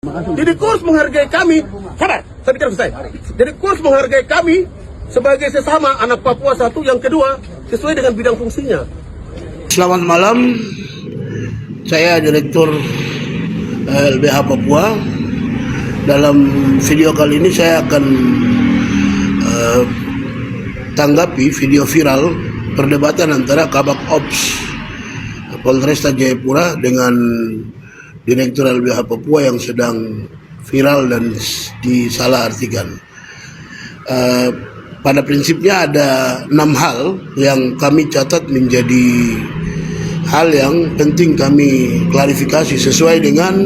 Jadi kurs menghargai kami, sabar, saya bicara selesai. Jadi kurs menghargai kami sebagai sesama anak Papua satu, yang kedua sesuai dengan bidang fungsinya. Selamat malam, saya Direktur LBH Papua. Dalam video kali ini saya akan tanggapi video viral perdebatan antara Kabak Ops Polresta Jayapura dengan Direktur LBH Papua yang sedang viral dan disalahartikan. Pada prinsipnya ada 6 hal yang kami catat menjadi hal yang penting kami klarifikasi sesuai dengan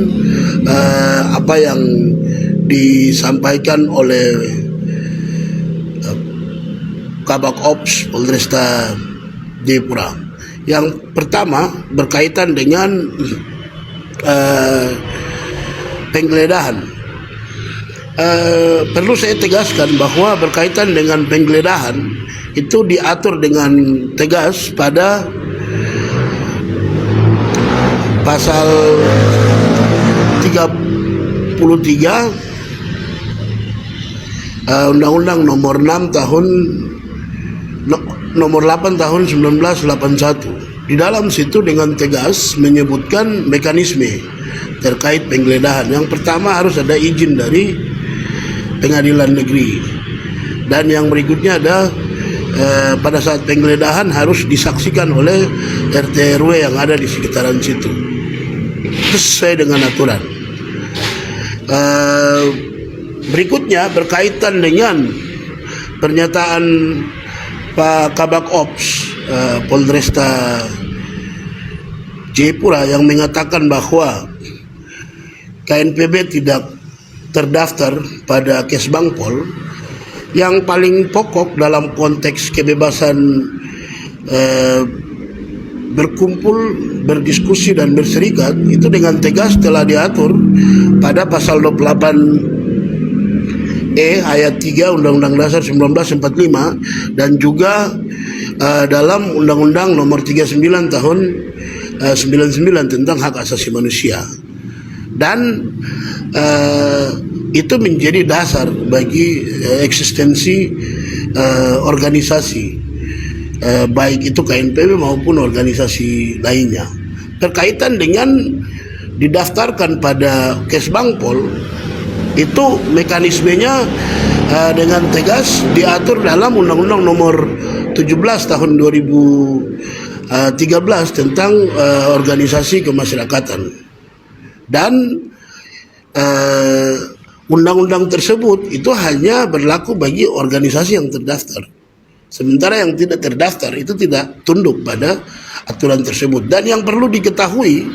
apa yang disampaikan oleh Kabak Ops Polresta Jayapura. Yang pertama berkaitan dengan penggeledahan. Perlu saya tegaskan bahwa berkaitan dengan penggeledahan itu diatur dengan tegas pada pasal 33 Undang-Undang nomor 8 tahun 1981. Di dalam situ dengan tegas menyebutkan mekanisme terkait penggeledahan. Yang pertama harus ada izin dari pengadilan negeri. Dan yang berikutnya ada pada saat penggeledahan harus disaksikan oleh RT RW yang ada di sekitaran situ. Sesuai dengan aturan. Berikutnya berkaitan dengan pernyataan Pak Kabak Ops Polresta Jayapura yang mengatakan bahwa KNPB tidak terdaftar pada Kesbangpol. Yang paling pokok dalam konteks kebebasan berkumpul, berdiskusi dan berserikat itu dengan tegas telah diatur pada pasal 28 ayat 3 Undang-Undang Dasar 1945 dan juga dalam Undang-Undang nomor 39 tahun 99 tentang hak asasi manusia. Dan itu menjadi dasar bagi eksistensi organisasi baik itu KNPB maupun organisasi lainnya. Berkaitan dengan didaftarkan pada Kesbangpol, itu mekanismenya dengan tegas diatur dalam Undang-Undang nomor 17 tahun 2013 tentang organisasi kemasyarakatan. Dan undang-undang tersebut itu hanya berlaku bagi organisasi yang terdaftar. Sementara yang tidak terdaftar itu tidak tunduk pada aturan tersebut. Dan yang perlu diketahui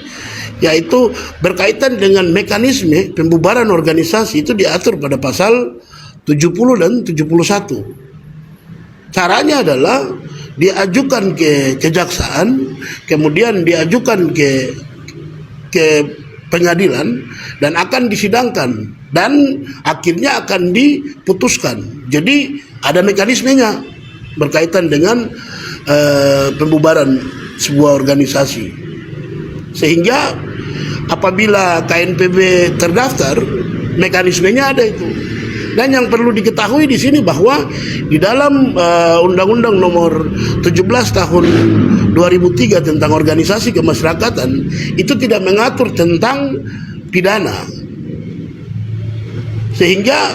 yaitu berkaitan dengan mekanisme pembubaran organisasi itu diatur pada pasal 70 dan 71. Caranya adalah diajukan ke kejaksaan, kemudian diajukan ke pengadilan dan akan disidangkan dan akhirnya akan diputuskan. Jadi ada mekanismenya berkaitan dengan pembubaran sebuah organisasi. Sehingga apabila KNPB terdaftar, mekanismenya ada itu. Dan yang perlu diketahui di sini bahwa di dalam Undang-Undang nomor 17 tahun 2003 tentang organisasi kemasyarakatan itu tidak mengatur tentang pidana. Sehingga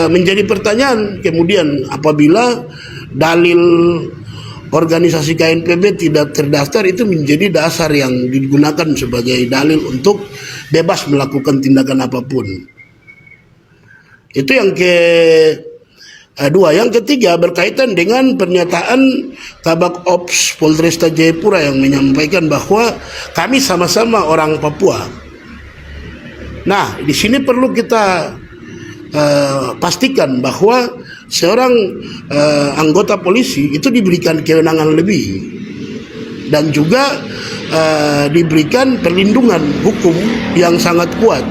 menjadi pertanyaan kemudian apabila dalil organisasi KNPB tidak terdaftar itu menjadi dasar yang digunakan sebagai dalil untuk bebas melakukan tindakan apapun. Itu yang kedua. Yang ketiga berkaitan dengan pernyataan Kabak Ops Polresta Jayapura yang menyampaikan bahwa kami sama-sama orang Papua. Nah, di sini perlu kita pastikan bahwa seorang anggota polisi itu diberikan kewenangan lebih dan juga diberikan perlindungan hukum yang sangat kuat.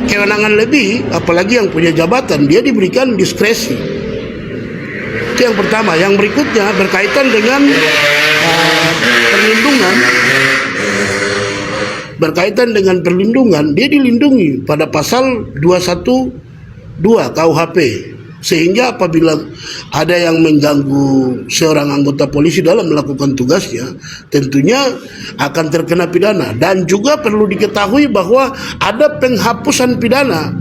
Kewenangan lebih, apalagi yang punya jabatan, dia diberikan diskresi. Itu yang pertama. Yang berikutnya berkaitan dengan perlindungan berkaitan dengan perlindungan, dia dilindungi pada pasal 212 KUHP. Sehingga apabila ada yang mengganggu seorang anggota polisi dalam melakukan tugasnya, tentunya akan terkena pidana. Dan juga perlu diketahui bahwa ada penghapusan pidana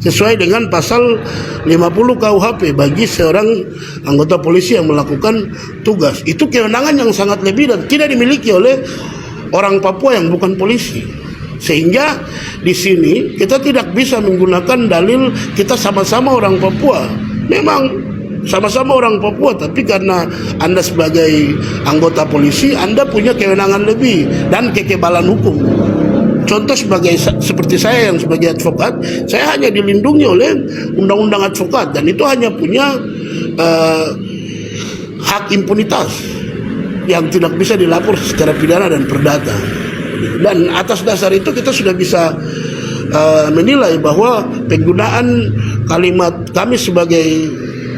sesuai dengan pasal 50 KUHP bagi seorang anggota polisi yang melakukan tugas. Itu kewenangan yang sangat lebih dan tidak dimiliki oleh orang Papua yang bukan polisi. Sehingga di sini kita tidak bisa menggunakan dalil kita sama-sama orang Papua. Memang sama-sama orang Papua, tapi karena Anda sebagai anggota polisi, Anda punya kewenangan lebih dan kekebalan hukum. Contoh seperti saya yang sebagai advokat, saya hanya dilindungi oleh undang-undang advokat dan itu hanya punya hak impunitas yang tidak bisa dilapor secara pidana dan perdata. Dan atas dasar itu kita sudah bisa menilai bahwa penggunaan kalimat kami sebagai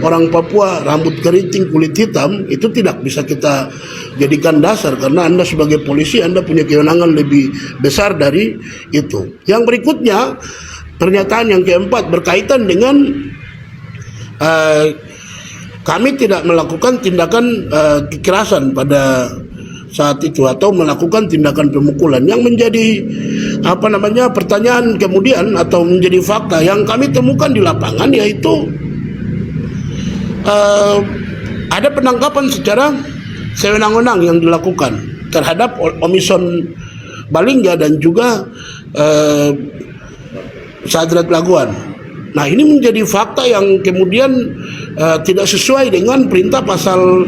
orang Papua rambut keriting kulit hitam itu tidak bisa kita jadikan dasar, karena Anda sebagai polisi Anda punya kewenangan lebih besar dari itu. Yang berikutnya, pernyataan yang keempat berkaitan dengan kami tidak melakukan tindakan kekerasan pada saat itu atau melakukan tindakan pemukulan. Yang menjadi pertanyaan kemudian atau menjadi fakta yang kami temukan di lapangan, yaitu ada penangkapan secara sewenang-wenang yang dilakukan terhadap Omison Balingga dan juga Sadrat Laguan. Nah, ini menjadi fakta yang kemudian tidak sesuai dengan perintah pasal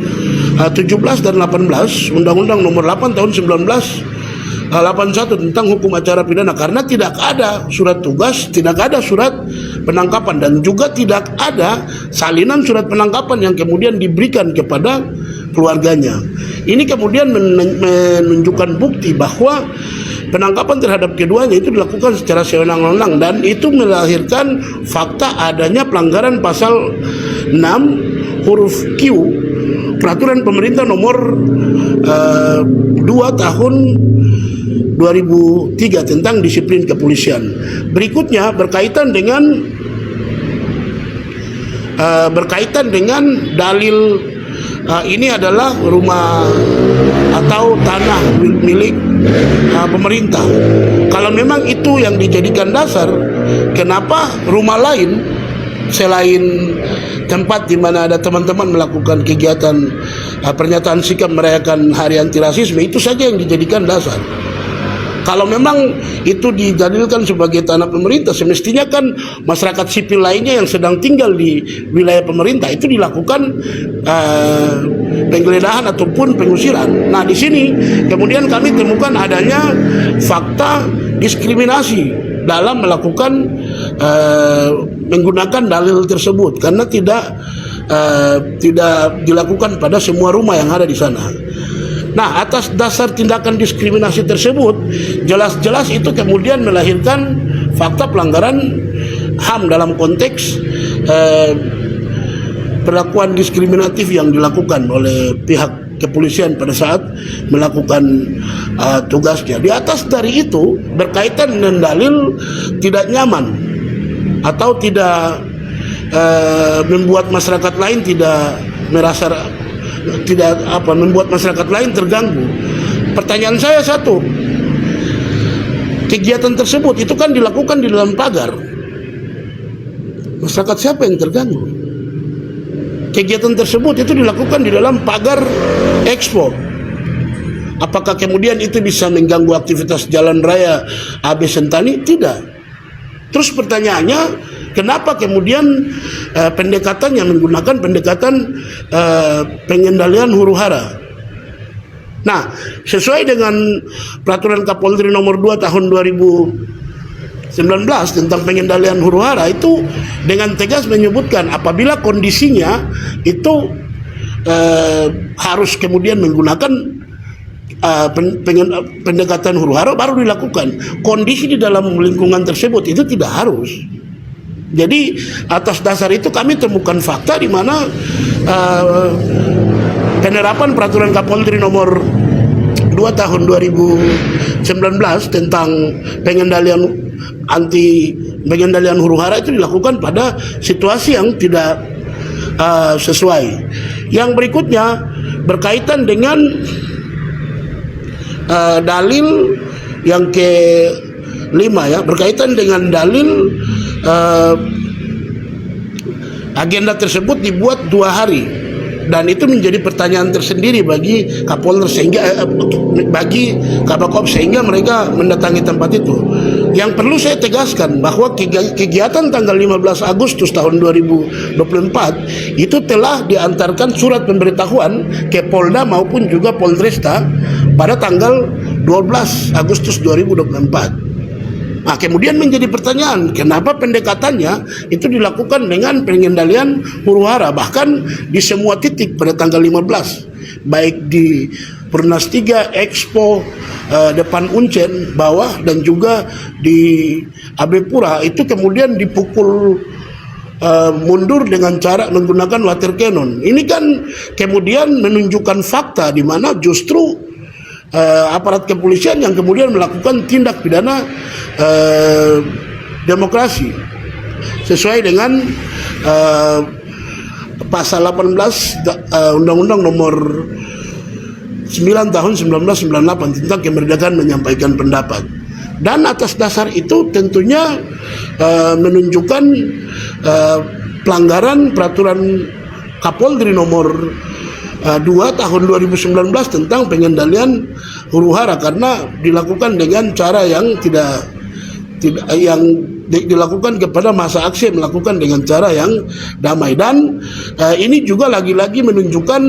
17 dan 18 Undang-Undang Nomor 8 Tahun 1981 tentang hukum acara pidana, karena tidak ada surat tugas, tidak ada surat penangkapan dan juga tidak ada salinan surat penangkapan yang kemudian diberikan kepada keluarganya. Ini kemudian menunjukkan bukti bahwa penangkapan terhadap keduanya itu dilakukan secara sewenang-wenang dan itu melahirkan fakta adanya pelanggaran pasal 6 huruf Q Peraturan Pemerintah Nomor 2 Tahun 2003 tentang disiplin kepolisian. Berikutnya berkaitan dengan dalil ini adalah rumah atau tanah milik pemerintah. Kalau memang itu yang dijadikan dasar, kenapa rumah lain selain tempat di mana ada teman-teman melakukan kegiatan pernyataan sikap merayakan Hari Anti Rasisme itu saja yang dijadikan dasar? Kalau memang itu didalilkan sebagai tanah pemerintah, semestinya kan masyarakat sipil lainnya yang sedang tinggal di wilayah pemerintah itu dilakukan penggeledahan ataupun pengusiran. Nah, di sini kemudian kami temukan adanya fakta diskriminasi dalam melakukan menggunakan dalil tersebut, karena tidak dilakukan pada semua rumah yang ada di sana. Nah, atas dasar tindakan diskriminasi tersebut, jelas-jelas itu kemudian melahirkan fakta pelanggaran HAM dalam konteks perlakuan diskriminatif yang dilakukan oleh pihak kepolisian pada saat melakukan tugasnya. Di atas dari itu, berkaitan dengan dalil tidak nyaman atau tidak membuat masyarakat lain tidak merasa membuat masyarakat lain terganggu. Pertanyaan saya satu, kegiatan tersebut itu kan dilakukan di dalam pagar. Masyarakat siapa yang terganggu? Kegiatan tersebut itu dilakukan di dalam pagar Expo. Apakah kemudian itu bisa mengganggu aktivitas jalan raya AB Sentani? Tidak. Terus pertanyaannya, kenapa kemudian pendekatannya menggunakan pendekatan pengendalian huru-hara? Nah, sesuai dengan Peraturan Kapolri Nomor 2 Tahun 2019 tentang pengendalian huru-hara, itu dengan tegas menyebutkan apabila kondisinya itu harus kemudian menggunakan pendekatan huru-hara baru dilakukan. Kondisi di dalam lingkungan tersebut itu tidak harus. Jadi atas dasar itu kami temukan fakta di mana penerapan Peraturan Kapolri Nomor 2 2 tahun 2019 tentang pengendalian huru-hara itu dilakukan pada situasi yang tidak sesuai. Yang berikutnya berkaitan dengan dalil yang ke-5 ya, berkaitan dengan dalil agenda tersebut dibuat 2 hari, dan itu menjadi pertanyaan tersendiri bagi Kapolres sehingga bagi Kabak Ops sehingga mereka mendatangi tempat itu. Yang perlu saya tegaskan bahwa kegiatan tanggal 15 Agustus tahun 2024 itu telah diantarkan surat pemberitahuan ke Polda maupun juga Polresta pada tanggal 12 Agustus 2024. Nah, kemudian menjadi pertanyaan, kenapa pendekatannya itu dilakukan dengan pengendalian huru-hara bahkan di semua titik pada tanggal 15, baik di Pernas 3, Expo, depan Uncen, bawah, dan juga di AB Pura itu kemudian dipukul mundur dengan cara menggunakan water cannon. Ini kan kemudian menunjukkan fakta di mana justru aparat kepolisian yang kemudian melakukan tindak pidana demokrasi sesuai dengan pasal 18 Undang-Undang nomor 9 tahun 1998 tentang kemerdekaan menyampaikan pendapat. Dan atas dasar itu tentunya menunjukkan pelanggaran peraturan Kapolri nomor 2 tahun 2019 tentang pengendalian huru-hara karena dilakukan dengan cara yang dilakukan kepada masa aksi, melakukan dengan cara yang damai. Dan ini juga lagi-lagi menunjukkan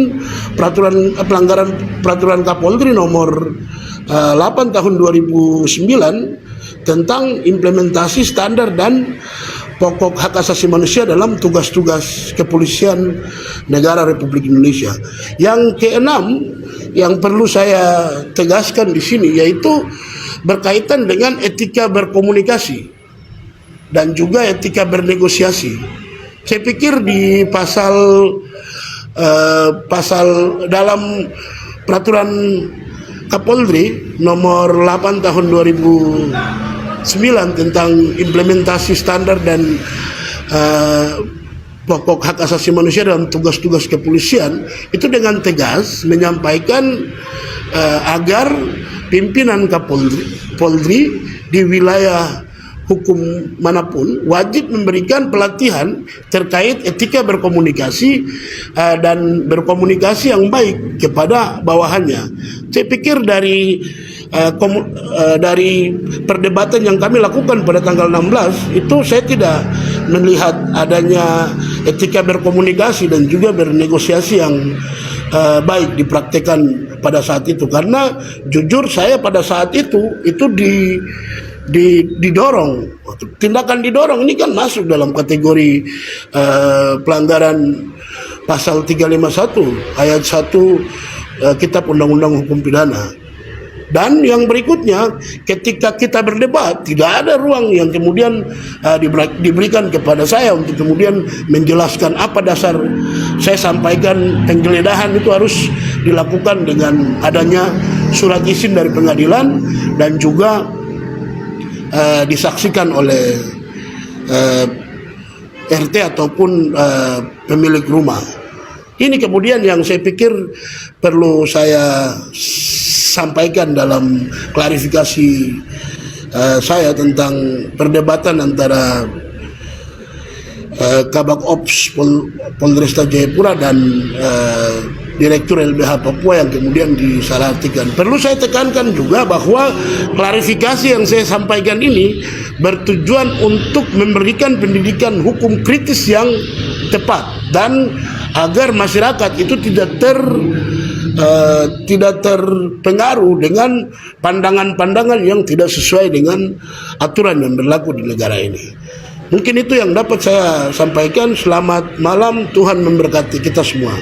pelanggaran peraturan Kapolri nomor 8 tahun 2009 tentang implementasi standar dan pokok hak asasi manusia dalam tugas-tugas kepolisian negara Republik Indonesia. Yang keenam yang perlu saya tegaskan di sini yaitu berkaitan dengan etika berkomunikasi dan juga etika bernegosiasi. Saya pikir di pasal dalam peraturan Kapolri nomor 8 tahun 2009 tentang implementasi standar dan pokok hak asasi manusia dalam tugas-tugas kepolisian itu dengan tegas menyampaikan agar pimpinan Kapolri di wilayah hukum manapun wajib memberikan pelatihan terkait etika berkomunikasi dan berkomunikasi yang baik kepada bawahannya. Saya pikir dari perdebatan yang kami lakukan pada tanggal 16 itu saya tidak melihat adanya etika berkomunikasi dan juga bernegosiasi yang baik dipraktekkan pada saat itu, karena jujur saya pada saat itu didorong, tindakan didorong ini kan masuk dalam kategori pelanggaran pasal 351 ayat 1 Kitab Undang-Undang Hukum Pidana. Dan yang berikutnya, ketika kita berdebat, tidak ada ruang yang kemudian diberikan kepada saya untuk kemudian menjelaskan apa dasar saya sampaikan penggeledahan itu harus dilakukan dengan adanya surat izin dari pengadilan dan juga disaksikan oleh RT ataupun pemilik rumah. Ini kemudian yang saya pikir perlu saya sampaikan dalam klarifikasi saya tentang perdebatan antara Kabak Ops Polresta Jayapura dan Direktur LBH Papua yang kemudian disalahartikan. Perlu saya tekankan juga bahwa klarifikasi yang saya sampaikan ini bertujuan untuk memberikan pendidikan hukum kritis yang tepat dan agar masyarakat itu tidak terpengaruh dengan pandangan-pandangan yang tidak sesuai dengan aturan yang berlaku di negara ini. Mungkin itu yang dapat saya sampaikan. Selamat malam, Tuhan memberkati kita semua.